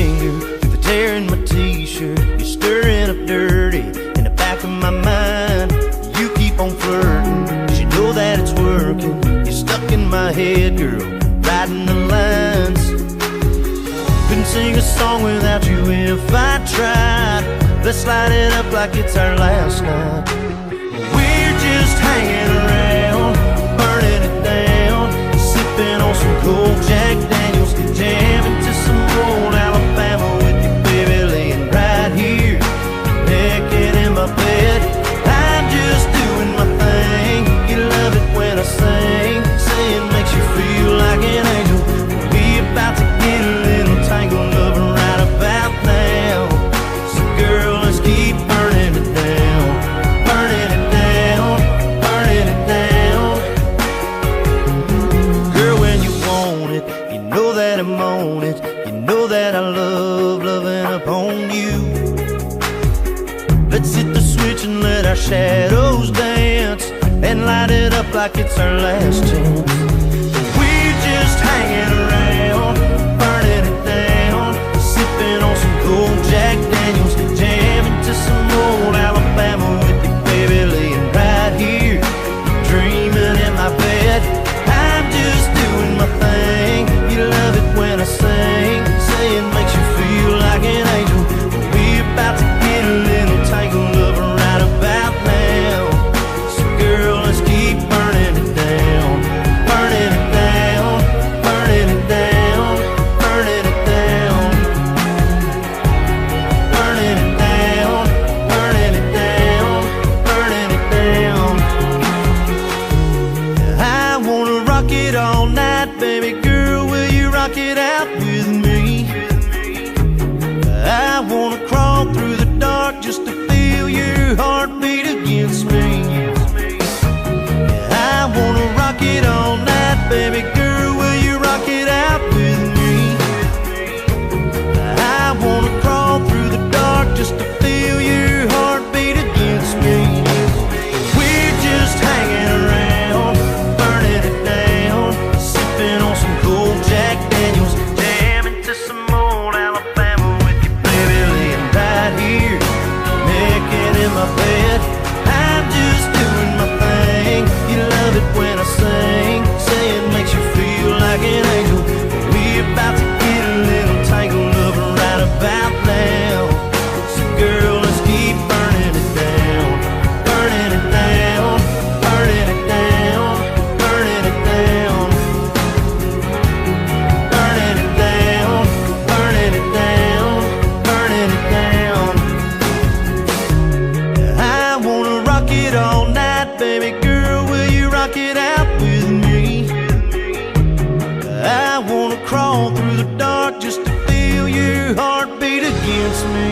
finger through the tear in my t-shirt. You're stirring up dirty in the back of my mind. You keep on flirting, 'cause you know that it's working. You're stuck in my head, girl, writing the lines. Couldn't sing a song without you if I tried. Let's light it up like it's our last night. We're just hanging around, burning it down, sipping on some cold Jack Daniels, jamming to some old Alabama with you, baby, laying right here, naked in my bed. I'm just doing my thing. You love it when I sing, saying makes you feel like an angel. We about to get a little tangled up right about now. So girl, let's keep burning it down, burning it down, burning it down. Girl, when you want it, you know that I'm on it. You know that I love loving upon you. Let's hit the switch and let our shadows dance, and light it up like it's our last chance. We're just hanging around, burning it down, sipping on some cold Jack Daniels, jamming to some old Alabama with you, baby, laying right here, dreaming in my bed. I'm just doing my thing. You love it when I sing, saying makes you feel like an angel. We're about to get a little tangled up right about now. So girl, let's keep burning it down, burning it down, burning it down, burning it down, burning it down, burning it down, burning it down. I wanna rock it all night, baby girl, will you rock it out with me? I wanna crawl through the dark just to feel your heartbeat against me. I wanna rock it all night, baby girl, will you rock it out with me? I wanna crawl through the dark just to feel your heartbeat against me. We're just hanging around, burning it down, sipping on some cold Jack Daniels, jamming to some old Alabama with you, baby, laying right here, naked in my bed. I'm just doing my thing. You love it when I sing, saying makes you feel like an angel. We're about to get a little tangled up right about now. So girl, let's keep burning it down, burning it down, burning it down, burning it down, burning it down, burning it down, burning it down. I wanna rock it all night, baby girl, will you rock it out with me? I wanna crawl through the dark just to feel your heartbeat against me.